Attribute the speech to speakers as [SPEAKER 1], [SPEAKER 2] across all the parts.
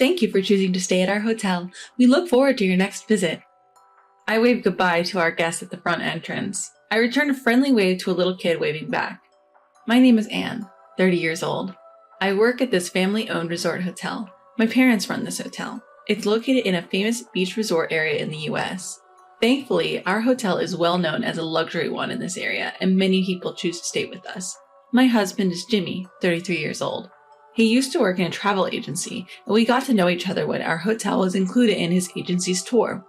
[SPEAKER 1] Thank you for choosing to stay at our hotel. We look forward to your next visit. I waved goodbye to our guests at the front entrance. I returned a friendly wave to a little kid waving back. My name is Anne, 30 years old. I work at this family-owned resort hotel. My parents run this hotel. It's located in a famous beach resort area in the US. Thankfully, our hotel is well known as a luxury one in this area, and many people choose to stay with us. My husband is Jimmy, 33 years old. He used to work in a travel agency, and we got to know each other when our hotel was included in his agency's tour.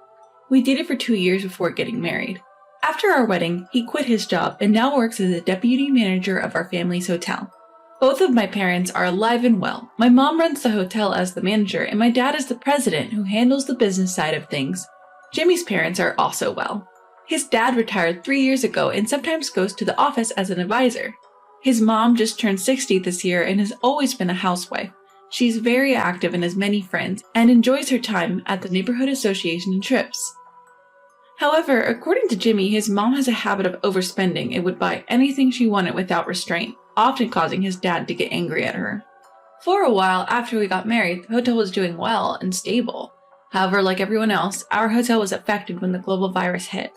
[SPEAKER 1] We dated for 2 years before getting married. After our wedding, he quit his job and now works as a deputy manager of our family's hotel. Both of my parents are alive and well. My mom runs the hotel as the manager, and my dad is the president who handles the business side of things. Jimmy's parents are also well. His dad retired 3 years ago and sometimes goes to the office as an advisor. His mom just turned 60 this year and has always been a housewife. She's very active and has many friends and enjoys her time at the neighborhood association and trips. However, according to Jimmy, his mom has a habit of overspending and would buy anything she wanted without restraint, often causing his dad to get angry at her. For a while after we got married, the hotel was doing well and stable. However, like everyone else, our hotel was affected when the global virus hit.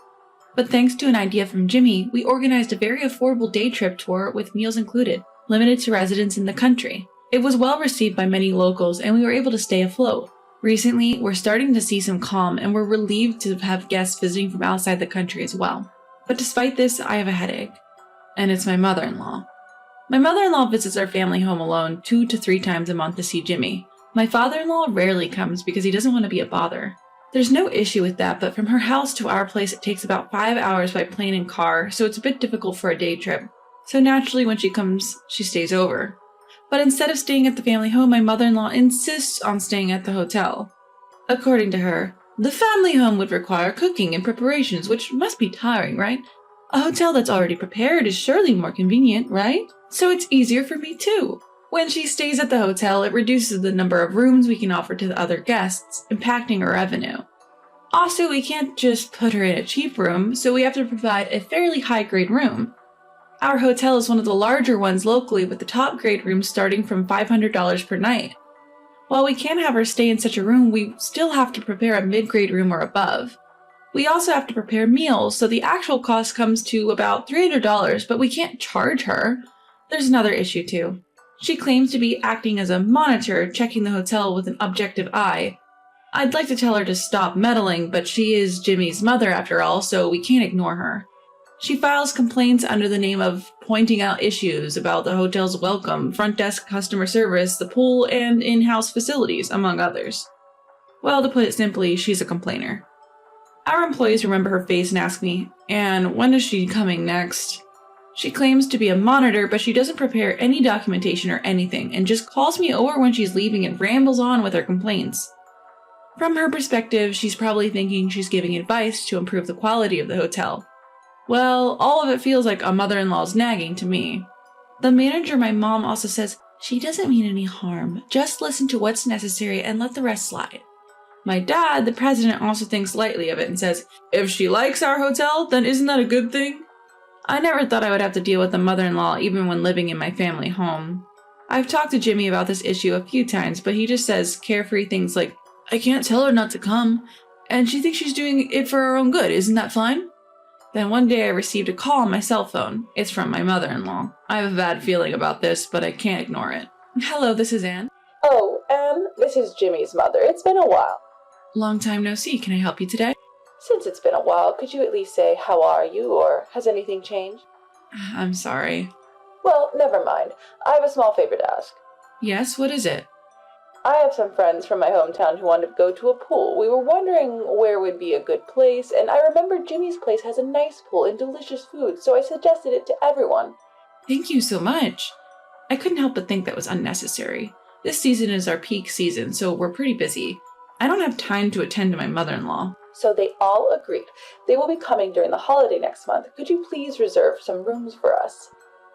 [SPEAKER 1] But thanks to an idea from Jimmy, we organized a very affordable day trip tour with meals included, limited to residents in the country. It was well received by many locals and we were able to stay afloat. Recently, we're starting to see some calm and we're relieved to have guests visiting from outside the country as well. But despite this, I have a headache. And it's my mother-in-law. My mother-in-law visits our family home alone 2 to 3 times a month to see Jimmy. My father-in-law rarely comes because he doesn't want to be a bother. There's no issue with that, but from her house to our place it takes about 5 hours by plane and car, so it's a bit difficult for a day trip. So naturally when she comes, she stays over. But instead of staying at the family home, my mother-in-law insists on staying at the hotel. According to her, the family home would require cooking and preparations, which must be tiring, right? A hotel that's already prepared is surely more convenient, right? So it's easier for me too. When she stays at the hotel, it reduces the number of rooms we can offer to the other guests, impacting our revenue. Also, we can't just put her in a cheap room, so we have to provide a fairly high-grade room. Our hotel is one of the larger ones locally, with the top-grade rooms starting from $500 per night. While we can have her stay in such a room, we still have to prepare a mid-grade room or above. We also have to prepare meals, so the actual cost comes to about $300, but we can't charge her. There's another issue too. She claims to be acting as a monitor, checking the hotel with an objective eye. I'd like to tell her to stop meddling, but she is Jimmy's mother after all, so we can't ignore her. She files complaints under the name of pointing out issues about the hotel's welcome, front desk customer service, the pool, and in-house facilities, among others. Well, to put it simply, she's a complainer. Our employees remember her face and ask me, "And when is she coming next?" She claims to be a monitor, but she doesn't prepare any documentation or anything, and just calls me over when she's leaving and rambles on with her complaints. From her perspective, she's probably thinking she's giving advice to improve the quality of the hotel. Well, all of it feels like a mother-in-law's nagging to me. The manager, my mom, also says, "She doesn't mean any harm. Just listen to what's necessary and let the rest slide." My dad, the president, also thinks lightly of it and says, "If she likes our hotel, then isn't that a good thing?" I never thought I would have to deal with a mother-in-law even when living in my family home. I've talked to Jimmy about this issue a few times, but he just says carefree things like, "I can't tell her not to come, and she thinks she's doing it for her own good, isn't that fine?" Then one day I received a call on my cell phone. It's from my mother-in-law. I have a bad feeling about this, but I can't ignore it. "Hello, this is Anne."
[SPEAKER 2] "Oh, Anne, this is Jimmy's mother. It's been a while."
[SPEAKER 1] "Long time no see. Can I help you today?"
[SPEAKER 2] "Since it's been a while, could you at least say, 'How are you?' or 'Has anything changed?'"
[SPEAKER 1] "I'm sorry."
[SPEAKER 2] "Well, never mind. I have a small favor to ask."
[SPEAKER 1] "Yes, what is it?"
[SPEAKER 2] "I have some friends from my hometown who want to go to a pool. We were wondering where would be a good place, and I remembered Jimmy's place has a nice pool and delicious food, so I suggested it to everyone."
[SPEAKER 1] "Thank you so much." I couldn't help but think that was unnecessary. This season is our peak season, so we're pretty busy. I don't have time to attend to my mother-in-law.
[SPEAKER 2] So they all agreed. They will be coming during the holiday next month. Could you please reserve some rooms for us?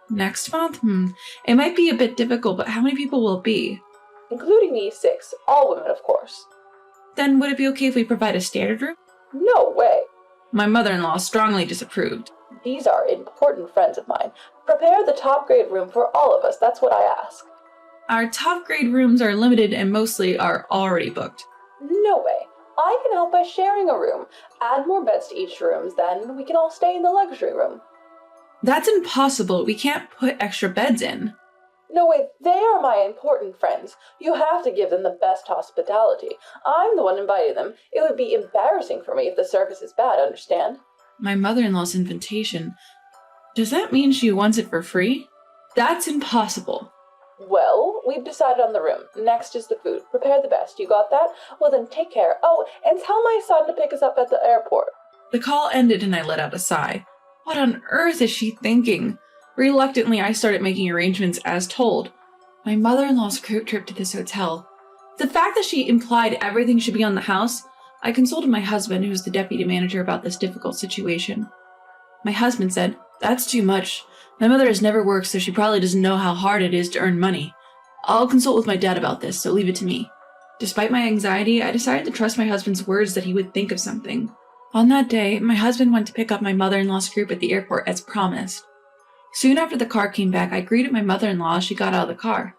[SPEAKER 1] Next month? It might be a bit difficult, but how many people will it be?
[SPEAKER 2] Including me, 6. All women, of course.
[SPEAKER 1] Then would it be okay if we provide a standard room?
[SPEAKER 2] No way.
[SPEAKER 1] My mother-in-law strongly disapproved.
[SPEAKER 2] These are important friends of mine. Prepare the top grade room for all of us. That's what I ask.
[SPEAKER 1] Our top grade rooms are limited and mostly are already booked.
[SPEAKER 2] No way. I can help by sharing a room. Add more beds to each room, then we can all stay in the luxury room.
[SPEAKER 1] That's impossible. We can't put extra beds in.
[SPEAKER 2] No way, they are my important friends. You have to give them the best hospitality. I'm the one inviting them. It would be embarrassing for me if the service is bad, understand?
[SPEAKER 1] My mother-in-law's invitation. Does that mean she wants it for free? That's impossible.
[SPEAKER 2] Well, we've decided on the room. Next is the food. Prepare the best. You got that? Well then, take care. Oh, and tell my son to pick us up at the airport.
[SPEAKER 1] The call ended and I let out a sigh. What on earth is she thinking? Reluctantly, I started making arrangements as told. My mother-in-law's group trip to this hotel. The fact that she implied everything should be on the house, I consulted my husband, who was the deputy manager, about this difficult situation. My husband said, "That's too much. My mother has never worked, so she probably doesn't know how hard it is to earn money. I'll consult with my dad about this, so leave it to me." Despite my anxiety, I decided to trust my husband's words that he would think of something. On that day, my husband went to pick up my mother-in-law's group at the airport as promised. Soon after the car came back, I greeted my mother-in-law as she got out of the car.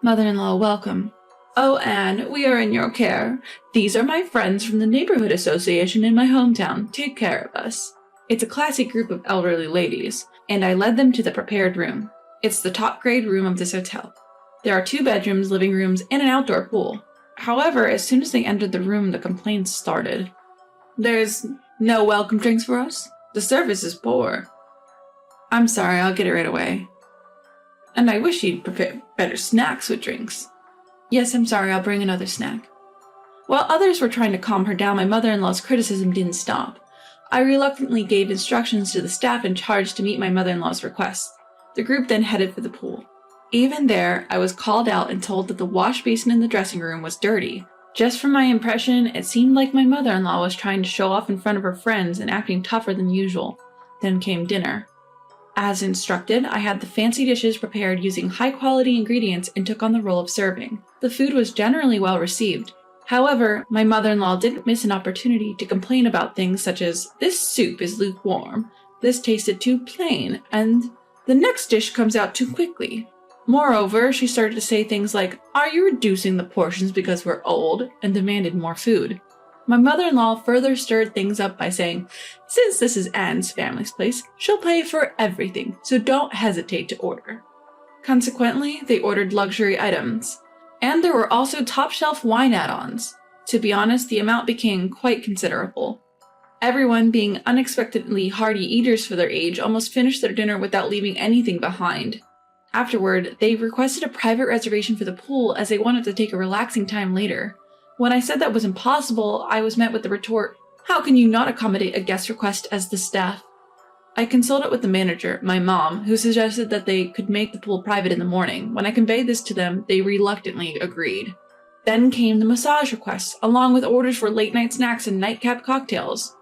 [SPEAKER 1] "Mother-in-law, welcome." "Oh, Anne, we are in your care. These are my friends from the neighborhood association in my hometown. Take care of us." It's a classy group of elderly ladies, and I led them to the prepared room. It's the top grade room of this hotel. There are 2 bedrooms, living rooms, and an outdoor pool. However, as soon as they entered the room, the complaints started. "There's no welcome drinks for us? The service is poor." "I'm sorry, I'll get it right away." "And I wish you'd prepare better snacks with drinks." "Yes, I'm sorry, I'll bring another snack." While others were trying to calm her down, my mother-in-law's criticism didn't stop. I reluctantly gave instructions to the staff in charge to meet my mother-in-law's requests. The group then headed for the pool. Even there, I was called out and told that the wash basin in the dressing room was dirty. Just from my impression, it seemed like my mother-in-law was trying to show off in front of her friends and acting tougher than usual. Then came dinner. As instructed, I had the fancy dishes prepared using high-quality ingredients and took on the role of serving. The food was generally well received. However, my mother-in-law didn't miss an opportunity to complain about things such as, "This soup is lukewarm," "This tasted too plain," and "The next dish comes out too quickly." Moreover, she started to say things like, "Are you reducing the portions because we're old?" and demanded more food. My mother-in-law further stirred things up by saying, "Since this is Anne's family's place, she'll pay for everything, so don't hesitate to order." Consequently, they ordered luxury items. And there were also top-shelf wine add-ons. To be honest, the amount became quite considerable. Everyone, being unexpectedly hearty eaters for their age, almost finished their dinner without leaving anything behind. Afterward, they requested a private reservation for the pool as they wanted to take a relaxing time later. When I said that was impossible, I was met with the retort, "How can you not accommodate a guest request as the staff?" I consulted with the manager, my mom, who suggested that they could make the pool private in the morning. When I conveyed this to them, they reluctantly agreed. Then came the massage requests, along with orders for late-night snacks and nightcap cocktails.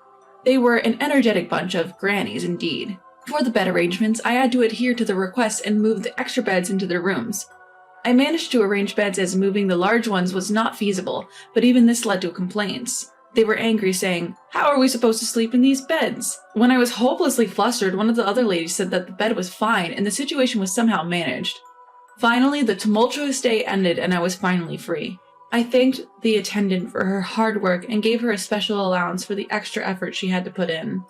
[SPEAKER 1] They were an energetic bunch of grannies indeed. For the bed arrangements, I had to adhere to the requests and move the extra beds into their rooms. I managed to arrange beds as moving the large ones was not feasible, but even this led to complaints. They were angry, saying, "How are we supposed to sleep in these beds?" When I was hopelessly flustered, one of the other ladies said that the bed was fine and the situation was somehow managed. Finally, the tumultuous day ended and I was finally free. I thanked the attendant for her hard work and gave her a special allowance for the extra effort she had to put in.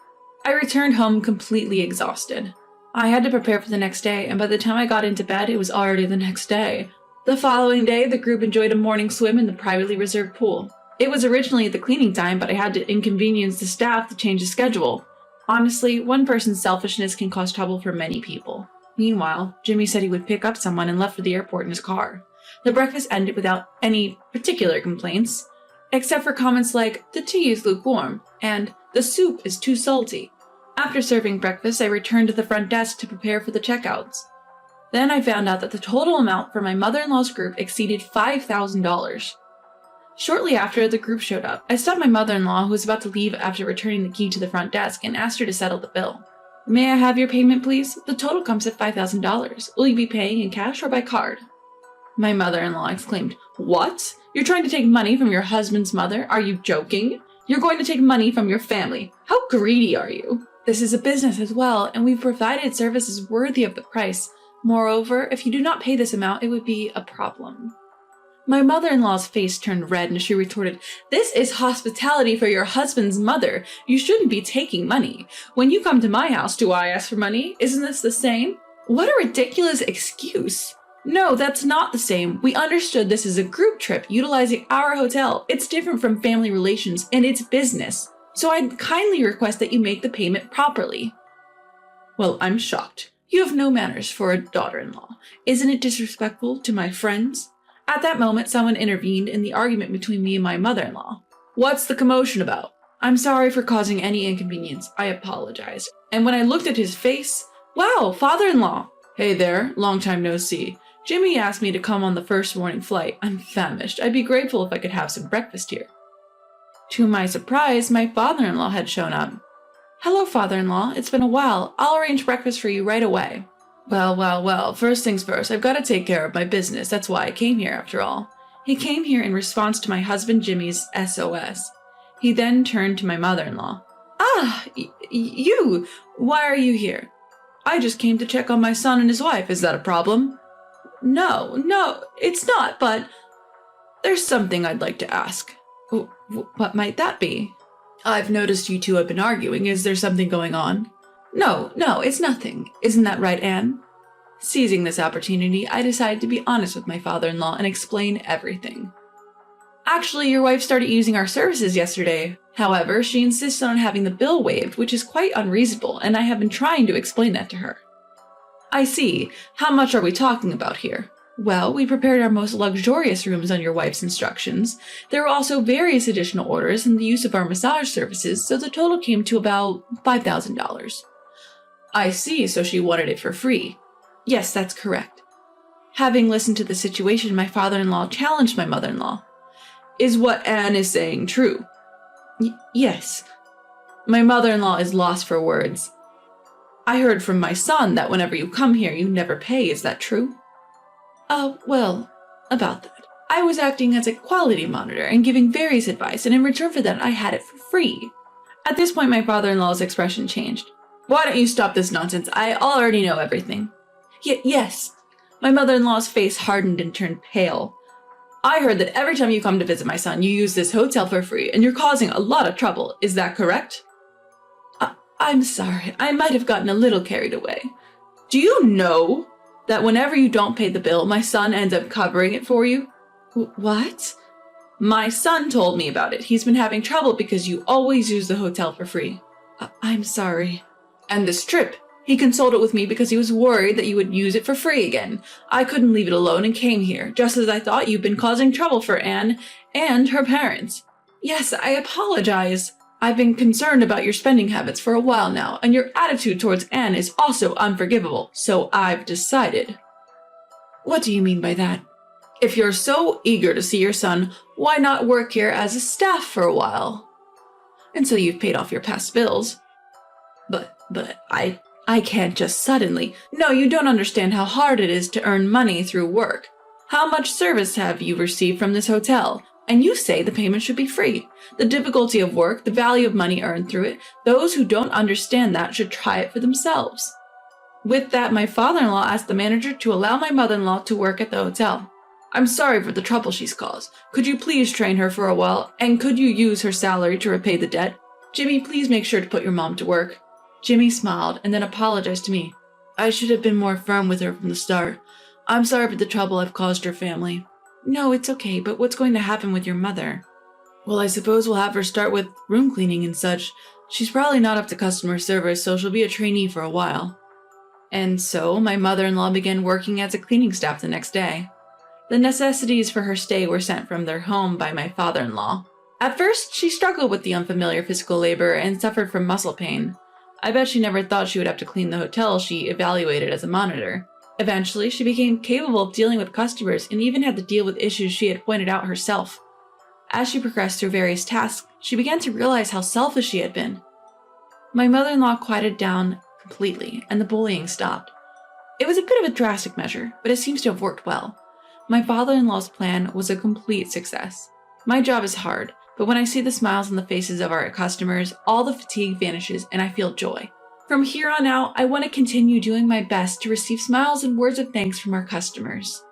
[SPEAKER 1] I returned home completely exhausted. I had to prepare for the next day, and by the time I got into bed, it was already the next day. The following day, the group enjoyed a morning swim in the privately reserved pool. It was originally the cleaning time, but I had to inconvenience the staff to change the schedule. Honestly, one person's selfishness can cause trouble for many people. Meanwhile, Jimmy said he would pick up someone and left for the airport in his car. The breakfast ended without any particular complaints, except for comments like, "The tea is lukewarm," and "The soup is too salty." After serving breakfast, I returned to the front desk to prepare for the checkouts. Then I found out that the total amount for my mother-in-law's group exceeded $5,000. Shortly after, the group showed up. I stopped my mother-in-law, who was about to leave after returning the key to the front desk, and asked her to settle the bill. "May I have your payment, please? The total comes at $5,000. Will you be paying in cash or by card?" My mother-in-law exclaimed, "What? You're trying to take money from your husband's mother? Are you joking? You're going to take money from your family. How greedy are you? This is a business as well, and we've provided services worthy of the price. Moreover, if you do not pay this amount, it would be a problem. My mother-in-law's face turned red and she retorted, "This is hospitality for your husband's mother. You shouldn't be taking money. When you come to my house, do I ask for money? Isn't this the same?" What a ridiculous excuse. No, that's not the same. We understood this is a group trip utilizing our hotel. It's different from family relations and it's business. So I'd kindly request that you make the payment properly. Well, I'm shocked. You have no manners for a daughter-in-law. Isn't it disrespectful to my friends? At that moment, someone intervened in the argument between me and my mother-in-law. What's the commotion about? I'm sorry for causing any inconvenience. I apologize. And when I looked at his face, wow, father-in-law. Hey there, long time no see. Jimmy asked me to come on the first morning flight. I'm famished. I'd be grateful if I could have some breakfast here. To my surprise, my father-in-law had shown up. Hello, father-in-law. It's been a while. I'll arrange breakfast for you right away. Well, first things first, I've got to take care of my business. That's why I came here, after all. He came here in response to my husband Jimmy's SOS. He then turned to my mother-in-law. You! Why are you here? I just came to check on my son and his wife. Is that a problem? No, it's not, but there's something I'd like to ask. What might that be? I've noticed you two have been arguing. Is there something going on? No, it's nothing. Isn't that right, Anne? Seizing this opportunity, I decided to be honest with my father-in-law and explain everything. Actually, your wife started using our services yesterday. However, she insisted on having the bill waived, which is quite unreasonable, and I have been trying to explain that to her. I see. How much are we talking about here? Well, we prepared our most luxurious rooms on your wife's instructions. There were also various additional orders and the use of our massage services, so the total came to about $5,000. I see, so she wanted it for free. Yes, that's correct. Having listened to the situation, my father-in-law challenged my mother-in-law. Is what Anne is saying true? Yes. My mother-in-law is lost for words. I heard from my son that whenever you come here, you never pay. Is that true? Well, about that. I was acting as a quality monitor and giving various advice, and in return for that, I had it for free. At this point, my father-in-law's expression changed. Why don't you stop this nonsense? I already know everything. Yes. My mother-in-law's face hardened and turned pale. I heard that every time you come to visit my son, you use this hotel for free, and you're causing a lot of trouble. Is that correct? I'm sorry. I might have gotten a little carried away. Do you know that whenever you don't pay the bill, my son ends up covering it for you? What? My son told me about it. He's been having trouble because you always use the hotel for free. I'm sorry. And this trip, he consulted with me because he was worried that you would use it for free again. I couldn't leave it alone and came here, just as I thought you've been causing trouble for Anne and her parents. Yes, I apologize. I've been concerned about your spending habits for a while now, and your attitude towards Anne is also unforgivable, so I've decided. What do you mean by that? If you're so eager to see your son, why not work here as a staff for a while? Until you've paid off your past bills. But I can't just suddenly. No, you don't understand how hard it is to earn money through work. How much service have you received from this hotel? And you say the payment should be free. The difficulty of work, the value of money earned through it, those who don't understand that should try it for themselves. With that, my father-in-law asked the manager to allow my mother-in-law to work at the hotel. I'm sorry for the trouble she's caused. Could you please train her for a while, and could you use her salary to repay the debt? Jimmy, please make sure to put your mom to work. Jimmy smiled and then apologized to me. I should have been more firm with her from the start. I'm sorry for the trouble I've caused her family. No, it's okay, but what's going to happen with your mother? Well, I suppose we'll have her start with room cleaning and such. She's probably not up to customer service, so she'll be a trainee for a while. And so, my mother-in-law began working as a cleaning staff the next day. The necessities for her stay were sent from their home by my father-in-law. At first, she struggled with the unfamiliar physical labor and suffered from muscle pain. I bet she never thought she would have to clean the hotel she evaluated as a monitor. Eventually, she became capable of dealing with customers and even had to deal with issues she had pointed out herself. As she progressed through various tasks, she began to realize how selfish she had been. My mother-in-law quieted down completely, and the bullying stopped. It was a bit of a drastic measure, but it seems to have worked well. My father-in-law's plan was a complete success. My job is hard, but when I see the smiles on the faces of our customers, all the fatigue vanishes and I feel joy. From here on out, I want to continue doing my best to receive smiles and words of thanks from our customers.